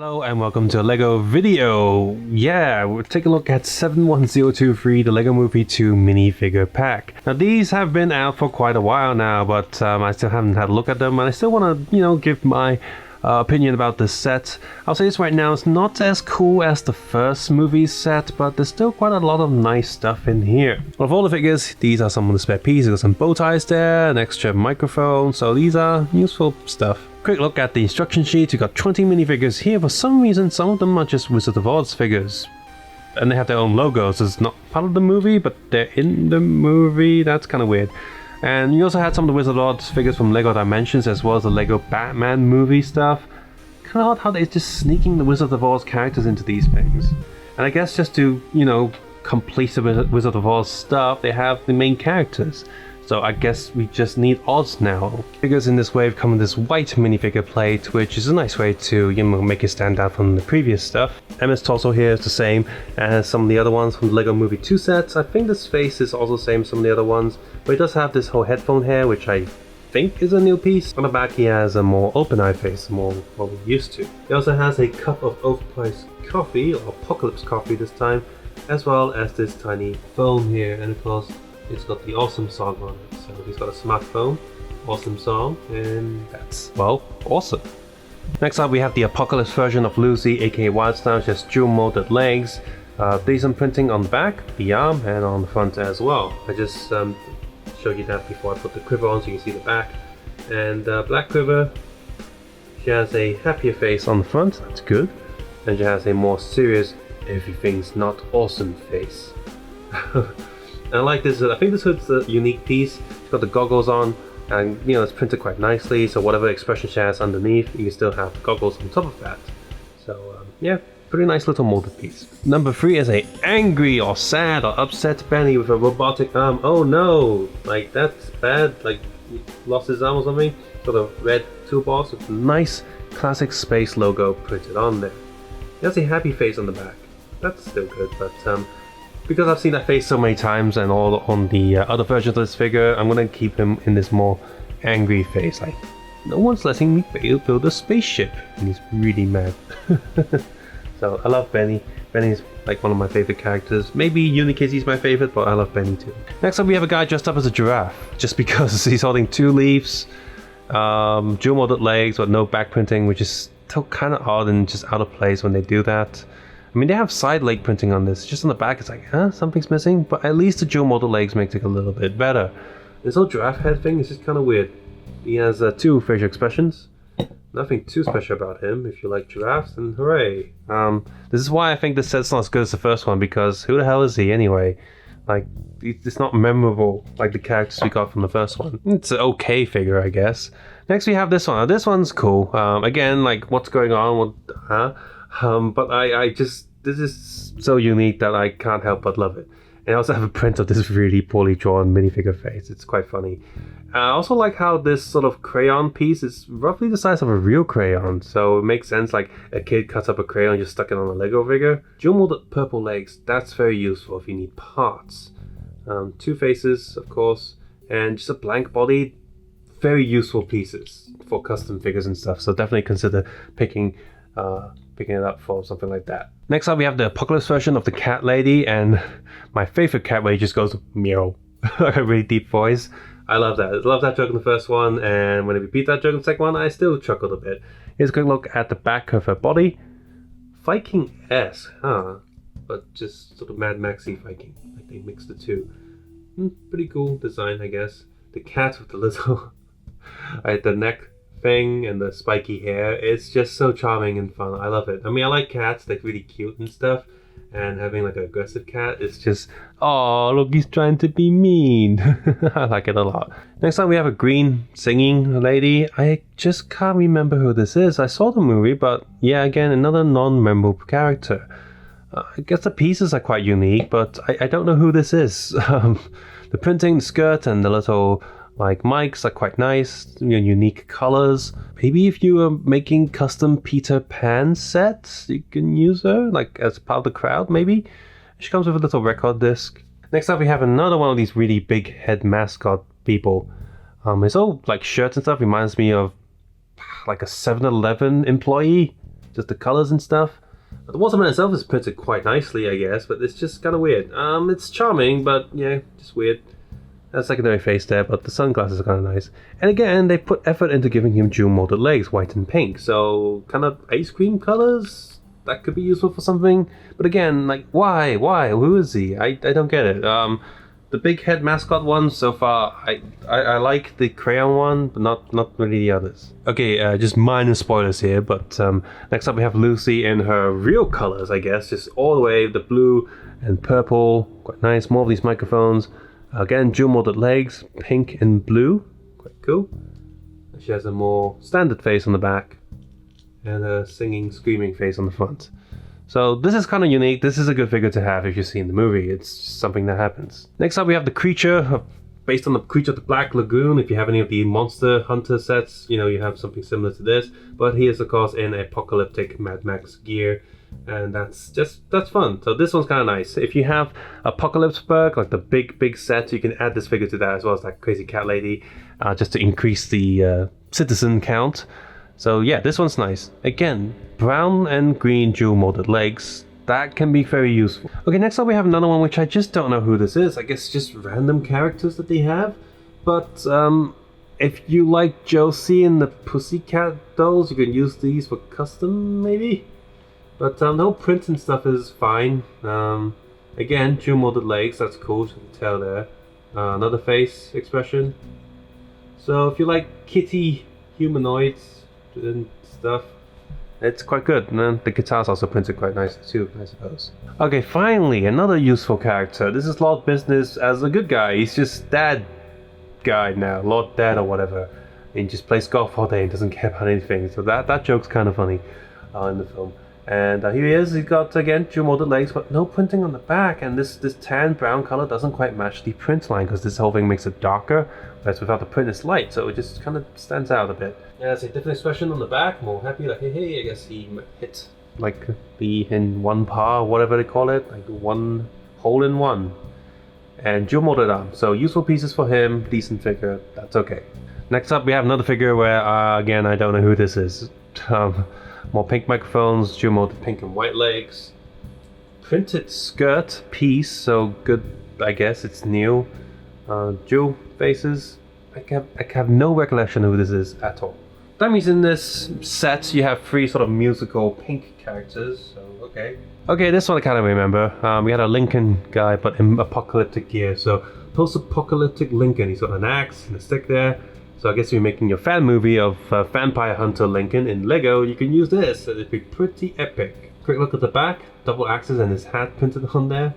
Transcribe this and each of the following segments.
Hello and welcome to a LEGO video. Yeah, we'll take a look at 71023, the LEGO Movie 2 minifigure pack. Now these have been out for quite a while now, but I still haven't had a look at them, and I still want to, give my opinion about this set. I'll say this right now, it's not as cool as the first movie set, but there's still quite a lot of nice stuff in here. Of all the figures, these are some of the spare pieces. There's some bow ties there, an extra microphone, so these are useful stuff. Quick look at the instruction sheet. We got 20 minifigures here. For some reason, some of them are just Wizard of Oz figures, and they have their own logos. It's not part of the movie, but they're in the movie. That's kind of weird. And you also had some of the Wizard of Oz figures from LEGO Dimensions, as well as the LEGO Batman movie stuff. Kind of odd how they're just sneaking the Wizard of Oz characters into these things. And I guess just to, complete the Wizard of Oz stuff, they have the main characters. So I guess we just need Oz now. Figures in this wave come in this white minifigure plate, which is a nice way to, make it stand out from the previous stuff. Emma's torso here is the same as some of the other ones from the LEGO Movie 2 sets. I think this face is also the same as some of the other ones, but he does have this whole headphone hair, which I think is a new piece. On the back he has a more open-eye face, more what we're used to. He also has a cup of overpriced coffee, or Apocalypse coffee this time, as well as this tiny phone here, and of course it's got the awesome song on it. So he's got a smartphone, awesome song, and that's, well, awesome. Next up we have the Apocalypse version of Lucy, aka Wildstyle, just dual molded legs. Decent printing on the back, the arm, and on the front as well. I just showed you that before I put the quiver on so you can see the back. And black quiver, she has a happier face on the front, that's good. And she has a more serious, everything's not awesome face. And I like this. I think this hood's a unique piece. It's got the goggles on, and it's printed quite nicely. So whatever expression she has underneath, you can still have the goggles on top of that. So yeah, pretty nice little molded piece. Number 3 is a angry or sad or upset Benny with a robotic arm. Oh no, like that's bad. Like he lost his arm or something. Got a red toolbox with a nice classic space logo printed on there. He has a happy face on the back. That's still good, but because I've seen that face so many times and all on the other versions of this figure, I'm gonna keep him in this more angry face. Like, no one's letting me build a spaceship, and he's really mad. So I love Benny. Benny's like one of my favorite characters. Maybe Unikitty's my favorite, but I love Benny too. Next up we have a guy dressed up as a giraffe, just because he's holding 2 leaves, dual molded legs with no back printing, which is still kind of odd and just out of place when they do that. I mean, they have side leg printing on this. Just on the back, it's like, something's missing. But at least the dual model legs makes it a little bit better. This whole giraffe head thing is just kind of weird. He has 2 facial expressions. Nothing too special about him. If you like giraffes, then hooray. This is why I think this set's not as good as the first one, because who the hell is he anyway? Like, it's not memorable like the characters we got from the first one. It's an okay figure, I guess. Next we have this one. Now, this one's cool. Again, like, what's going on? But I just, this is so unique that I can't help but love it. And I also have a print of this really poorly drawn minifigure face. It's quite funny. I also like how this sort of crayon piece is roughly the size of a real crayon. So it makes sense, like a kid cuts up a crayon and just stuck it on a Lego figure. Dual molded purple legs, that's very useful if you need parts. 2 faces, of course, and just a blank body. Very useful pieces for custom figures and stuff. So definitely consider picking it up for something like that. Next up we have the Apocalypse version of the cat lady, and my favorite cat where he just goes meow. Like a really deep voice. I love that. I love that joke in the first one, and when I repeat that joke in the second one, I still chuckled a bit. Here's a quick look at the back of her body. Viking-esque, but just sort of Mad Maxy Viking. Like they mixed the two. Pretty cool design, I guess. The cat with the little the neck thing and the spiky hair, it's just so charming and fun. I love it. I mean, I like cats, they're really cute and stuff, and having like an aggressive cat is just, oh look, he's trying to be mean. I like it a lot. Next time we have a green singing lady. I just can't remember who this is. I saw the movie, but yeah, again, another non-memorable character. I guess the pieces are quite unique, but I don't know who this is. The printing, the skirt, and the little like mics are quite nice, unique colors. Maybe if you are making custom Peter Pan sets, you can use her like as part of the crowd, maybe. She comes with a little record disc. Next up we have another one of these really big head mascot people. His old like shirts and stuff reminds me of like a 7-Eleven employee. just the colors and stuff. But the watermelon itself is printed quite nicely, I guess, but it's just kind of weird. It's charming, but yeah, just weird. That's secondary face there, but the sunglasses are kind of nice. And again, they put effort into giving him dual molded legs, white and pink. So kind of ice cream colors? That could be useful for something. But again, like, why? Why? Who is he? I don't get it. The big head mascot one, so far, I like the crayon one, but not really the others. Okay, just minor spoilers here, but next up we have Lucy in her real colors, I guess. Just all the way, the blue and purple. Quite nice. More of these microphones. Again, dual molded legs, pink and blue. Quite cool. She has a more standard face on the back and a singing, screaming face on the front. So this is kind of unique. This is a good figure to have if you've seen the movie. It's something that happens. Next up we have the creature, based on the creature of the Black Lagoon. If you have any of the Monster Hunter sets, you know, you have something similar to this. But he is of course in apocalyptic Mad Max gear. And that's fun. So this one's kind of nice. If you have Apocalypseburg, like the big set, you can add this figure to that as well as that crazy cat lady, just to increase the citizen count. So yeah, this one's nice. Again, brown and green dual molded legs. That can be very useful. Okay, next up we have another one which I just don't know who this is. I guess just random characters that they have. But if you like Josie and the Pussycat dolls, you can use these for custom maybe? But the whole print and stuff is fine. Again, dual molded legs, that's cool, you can tell there. Another face expression. So if you like kitty humanoids and stuff, it's quite good. And then the guitar's also printed quite nicely too, I suppose. Okay, finally, another useful character. This is Lord Business as a good guy. He's just dad guy now, Lord Dad or whatever. And he just plays golf all day and doesn't care about anything. So that joke's kind of funny in the film. And here he is. He's got, again, dual molded legs, but no printing on the back. And this tan brown color doesn't quite match the print line because this whole thing makes it darker. Whereas without the print, it's light, so it just kind of stands out a bit. Yeah, it's a different expression on the back, more happy, like, hey, I guess he hit, like, the in one par, whatever they call it, like one hole in one. And dual molded arm, so useful pieces for him, decent figure, that's okay. Next up, we have another figure where, again, I don't know who this is. More pink microphones, dual molded pink and white legs. Printed skirt piece, so good, I guess, it's new. Dual faces. I have no recollection of who this is at all. That means in this set you have 3 sort of musical pink characters, so okay. Okay, this one I kind of remember. We had a Lincoln guy, but in apocalyptic gear, so post-apocalyptic Lincoln. He's got an axe and a stick there. So I guess if you're making your fan movie of Vampire Hunter Lincoln in Lego, you can use this. It'd be pretty epic. Quick look at the back, double axes and his hat printed on there.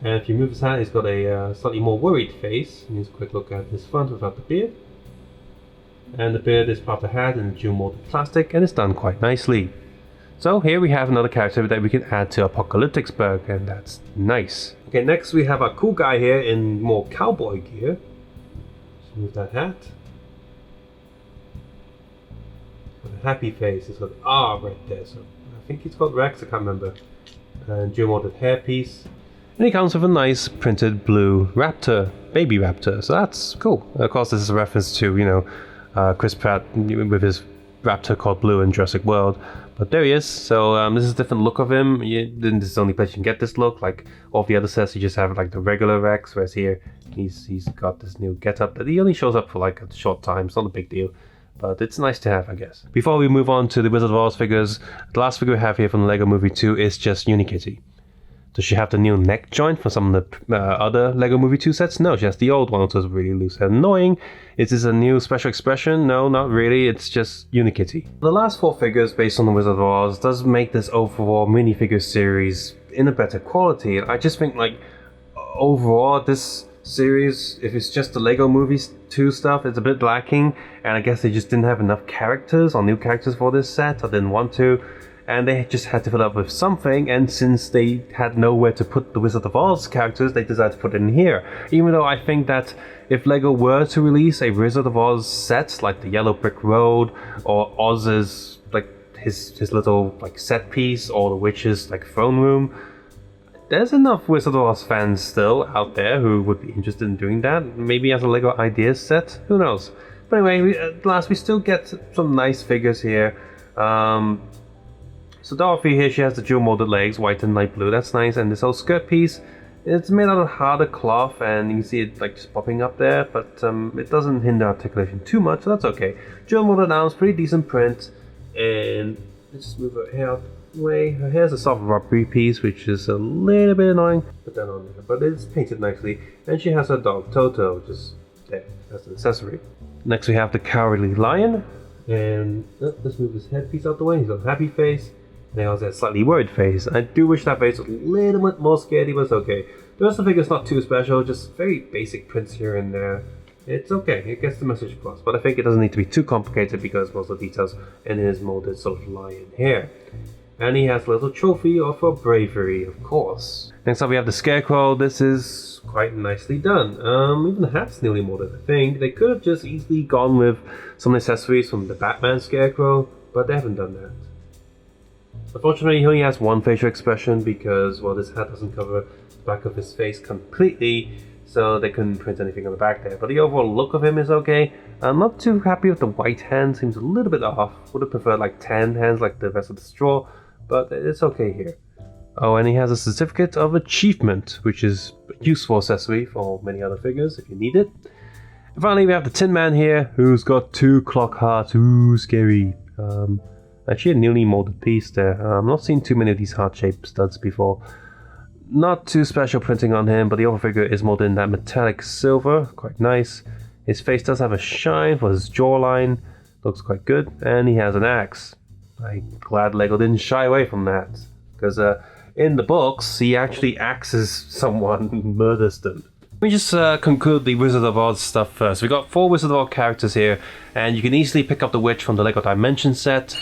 And if you move his hat, he's got a slightly more worried face. And here's a quick look at his front without the beard. And the beard is part of the hat in dual molded plastic, and it's done quite nicely. So here we have another character that we can add to Apocalypticsburg, and that's nice. Okay, next we have a cool guy here in more cowboy gear. Let's move that hat. A happy face. He's got R right there, so I think he's got Rex, I can't remember. And dual molded hairpiece. And he comes with a nice printed blue raptor, baby raptor, so that's cool. Of course, this is a reference to, you know, Chris Pratt with his raptor called Blue in Jurassic World. But there he is, so this is a different look of him. This is the only place you can get this look. Like all of the other sets, you just have like the regular Rex, whereas here he's got this new getup that he only shows up for like a short time. It's not a big deal. But it's nice to have, I guess. Before we move on to the Wizard of Oz figures, the last figure we have here from the LEGO Movie 2 is just Unikitty. Does she have the new neck joint from some of the other LEGO Movie 2 sets? No, she has the old one, which was really loose and annoying. Is this a new special expression? No, not really. It's just Unikitty. The last 4 figures based on the Wizard of Oz does make this overall minifigure series in a better quality. I just think, like, overall, this series, if it's just the LEGO Movies 2 stuff, it's a bit lacking, and I guess they just didn't have enough characters or new characters for this set, or didn't want to, and they just had to fill up with something, and since they had nowhere to put the Wizard of Oz characters, they decided to put it in here. Even though I think that if LEGO were to release a Wizard of Oz set, like the Yellow Brick Road, or Oz's, like, his little, like, set piece, or the Witch's, like, throne room, there's enough Wizard of Oz fans still out there who would be interested in doing that. Maybe as a LEGO Ideas set, who knows. But anyway, at last we still get some nice figures here. So Dorothy here, she has the dual molded legs, white and light blue, that's nice, and this whole skirt piece, it's made out of harder cloth, and you can see it like just popping up there, but it doesn't hinder articulation too much, so that's okay. Dual molded arms, pretty decent print, and let's just move her hair out the way. Her hair's a soft rubbery piece, which is a little bit annoying. Put that on there, but it's painted nicely, and she has her dog Toto, just there, as an accessory. Next we have the Cowardly Lion, and let's move his headpiece out the way. He's got a happy face. They also have a slightly worried face. I do wish that face was a little bit more scaredy, but it's okay. The rest of the figure's not too special, just very basic prints here and there. It's okay, it gets the message across, but I think it doesn't need to be too complicated because most of the details in his molded sort of lion hair. And he has a little trophy for bravery, of course. Next up we have the Scarecrow. This is quite nicely done. Even the hat's nearly molded, I think. They could have just easily gone with some accessories from the Batman Scarecrow, but they haven't done that. Unfortunately, he only has one facial expression because, well, this hat doesn't cover the back of his face completely, so they couldn't print anything on the back there. But the overall look of him is okay. I'm not too happy with the white hand, seems a little bit off. Would have preferred like tan hands like the rest of the straw, but it's okay here. Oh, and he has a certificate of achievement, which is a useful accessory for many other figures if you need it. And finally, we have the Tin Man here, who's got 2 clock hearts. Ooh, scary. Actually a newly molded piece there. I've not seen too many of these heart-shaped studs before. Not too special printing on him, but the overall figure is molded in that metallic silver. Quite nice. His face does have a shine for his jawline. Looks quite good. And he has an axe. I'm glad LEGO didn't shy away from that. Because in the books, he actually axes someone, murders them. Let me just conclude the Wizard of Oz stuff first. We got 4 Wizard of Oz characters here, and you can easily pick up the witch from the LEGO Dimension set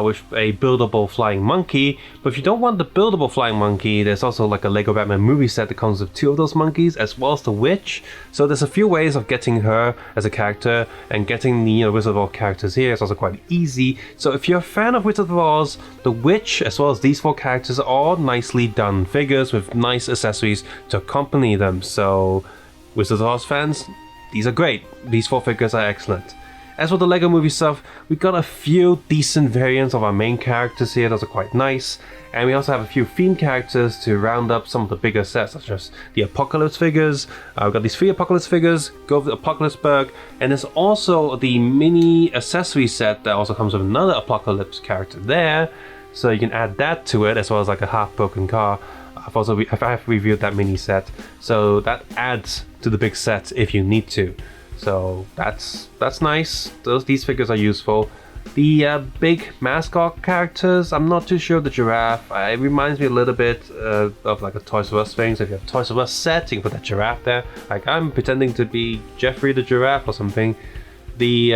with a buildable flying monkey. But if you don't want the buildable flying monkey, there's also like a LEGO Batman movie set that comes with 2 of those monkeys, as well as the witch. So there's a few ways of getting her as a character, and getting the Wizard of Oz characters here is also quite easy. So if you're a fan of Wizard of Oz, the witch, as well as these 4 characters, are all nicely done figures with nice accessories to accompany them. So Wizard of Oz fans, these are great. These 4 figures are excellent. As for the LEGO movie stuff, we got a few decent variants of our main characters here. Those are quite nice. And we also have a few themed characters to round up some of the bigger sets, such as the Apocalypse figures. We've got these 3 Apocalypse figures, go over to Apocalypseburg, and there's also the mini accessory set that also comes with another Apocalypse character there. So you can add that to it, as well as like a half-broken car. I've reviewed that mini set, so that adds to the big set if you need to. So that's nice. These figures are useful. The big mascot characters, I'm not too sure of the giraffe. It reminds me a little bit of like a Toys R Us thing. So if you have a Toys R Us set, you can put that giraffe there. Like I'm pretending to be Jeffrey the giraffe or something. The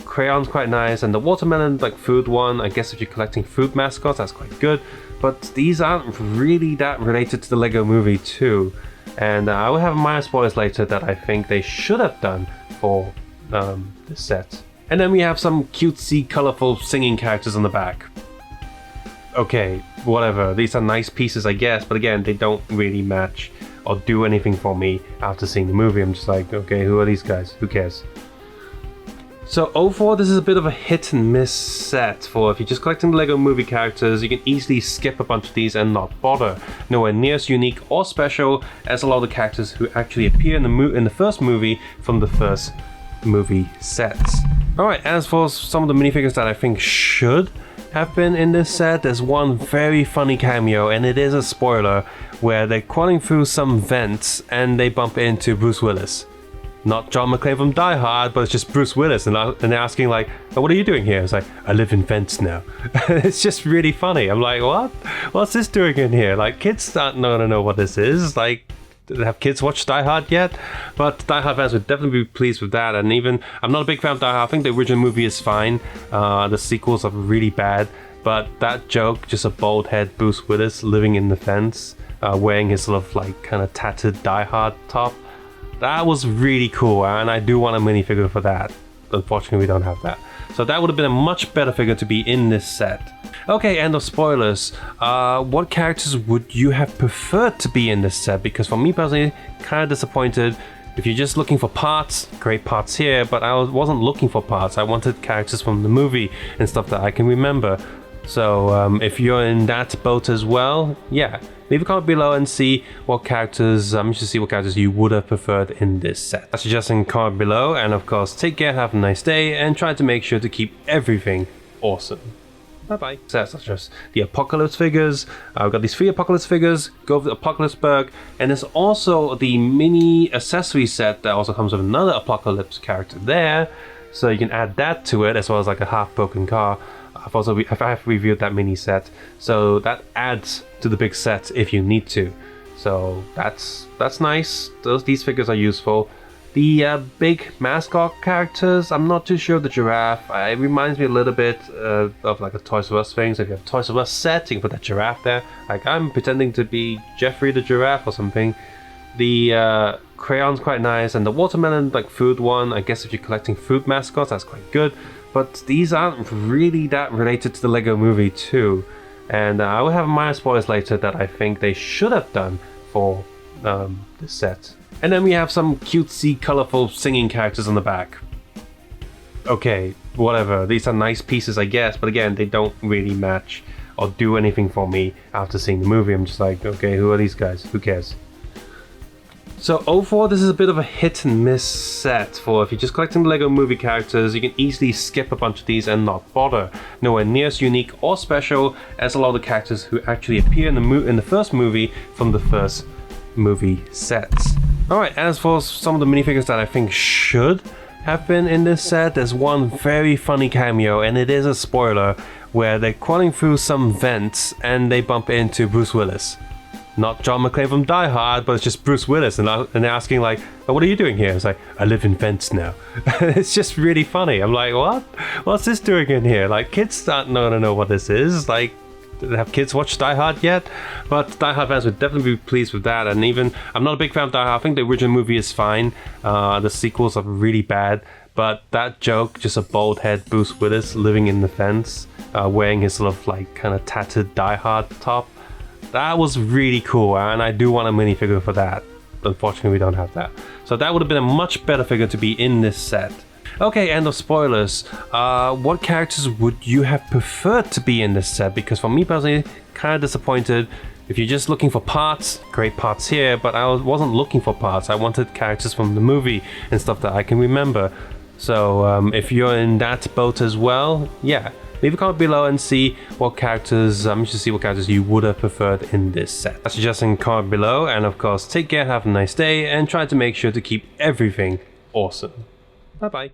crayon's quite nice, and the watermelon like food one, I guess if you're collecting food mascots, that's quite good. But these aren't really that related to the LEGO movie too. And I will have minor spoilers later that I think they should have done for this set. And then we have some cutesy, colourful singing characters on the back. Okay, whatever. These are nice pieces, I guess, but again, they don't really match or do anything for me after seeing the movie. I'm just like, okay, who are these guys? Who cares? So overall, this is a bit of a hit and miss set. For if you're just collecting the LEGO movie characters, you can easily skip a bunch of these and not bother. Nowhere near as unique or special as a lot of the characters who actually appear in the first movie from the first movie sets. Alright, as for some of the minifigures that I think should have been in this set, there's one very funny cameo, and it is a spoiler, where they're crawling through some vents and they bump into Bruce Willis. Not John McClane from Die Hard, but it's just Bruce Willis, and they're asking like, oh, what are you doing here? It's like, I live in vents now. It's just really funny. I'm like, what? What's this doing in here? Like, kids aren't gonna know what this is. Like, have kids watched Die Hard yet? But Die Hard fans would definitely be pleased with that. And even, I'm not a big fan of Die Hard. I think the original movie is fine. The sequels are really bad. But that joke, just a bald head Bruce Willis living in the fence, wearing his sort of like kind of tattered Die Hard top, that was really cool, and I do want a minifigure for that. Unfortunately, we don't have that. So that would have been a much better figure to be in this set. Okay, end of spoilers. What characters would you have preferred to be in this set? Because for me personally, kind of disappointed. If you're just looking for parts, great parts here, but I wasn't looking for parts. I wanted characters from the movie and stuff that I can remember. So if you're in that boat as well, yeah, leave a comment below and see what characters, you would have preferred in this set. I suggest in comment below, and of course, take care, have a nice day, and try to make sure to keep everything awesome. Bye bye. Sets such as the Apocalypse figures. I've got these 3 Apocalypse figures, go over to Apocalypseburg, and there's also the mini accessory set that also comes with another Apocalypse character there. So you can add that to it, as well as like a half-broken car. I have reviewed that mini set, so that adds to the big set if you need to. So that's nice. These figures are useful. The big mascot characters, I'm not too sure of the giraffe. It reminds me a little bit of like a Toys R Us thing. So if you have a Toys R Us set, you can put that giraffe there. Like I'm pretending to be Jeffrey the giraffe or something. The crayon's quite nice, and the watermelon like food one, I guess if you're collecting food mascots, that's quite good. But these aren't really that related to the Lego Movie 2. And I will have minor spoilers later that I think they should have done for this set. And then we have some cutesy, colorful singing characters on the back. Okay, whatever. These are nice pieces, I guess, but again, they don't really match or do anything for me after seeing the movie. I'm just like, okay, who are these guys? Who cares? So overall, this is a bit of a hit and miss set. For if you're just collecting the Lego Movie characters, you can easily skip a bunch of these and not bother. Nowhere near as unique or special as a lot of the characters who actually appear in the first movie from the first movie sets. Alright, as for some of the minifigures that I think should have been in this set, there's one very funny cameo, and it is a spoiler, where they're crawling through some vents and they bump into Bruce Willis. Not John McClane from Die Hard, but it's just Bruce Willis, and they're asking like, oh, what are you doing here? It's like, I live in vents now. It's just really funny. I'm like, what? What's this doing in here? Like, kids aren't gonna know what this is. Like, have kids watched Die Hard yet? But Die Hard fans would definitely be pleased with that. And even, I'm not a big fan of Die Hard. I think the original movie is fine. The sequels are really bad. But that joke, just a bald head Bruce Willis living in the fence, wearing his sort of like kind of tattered Die Hard top, that was really cool, and I do want a minifigure for that. Unfortunately, we don't have that. So that would have been a much better figure to be in this set. Okay, end of spoilers. What characters would you have preferred to be in this set? Because for me personally, kind of disappointed. If you're just looking for parts, great parts here, but I wasn't looking for parts. I wanted characters from the movie and stuff that I can remember. So if you're in that boat as well, yeah, leave a comment below and see what characters, you would have preferred in this set. I suggest in comment below, and of course, take care, have a nice day, and try to make sure to keep everything awesome. Bye bye.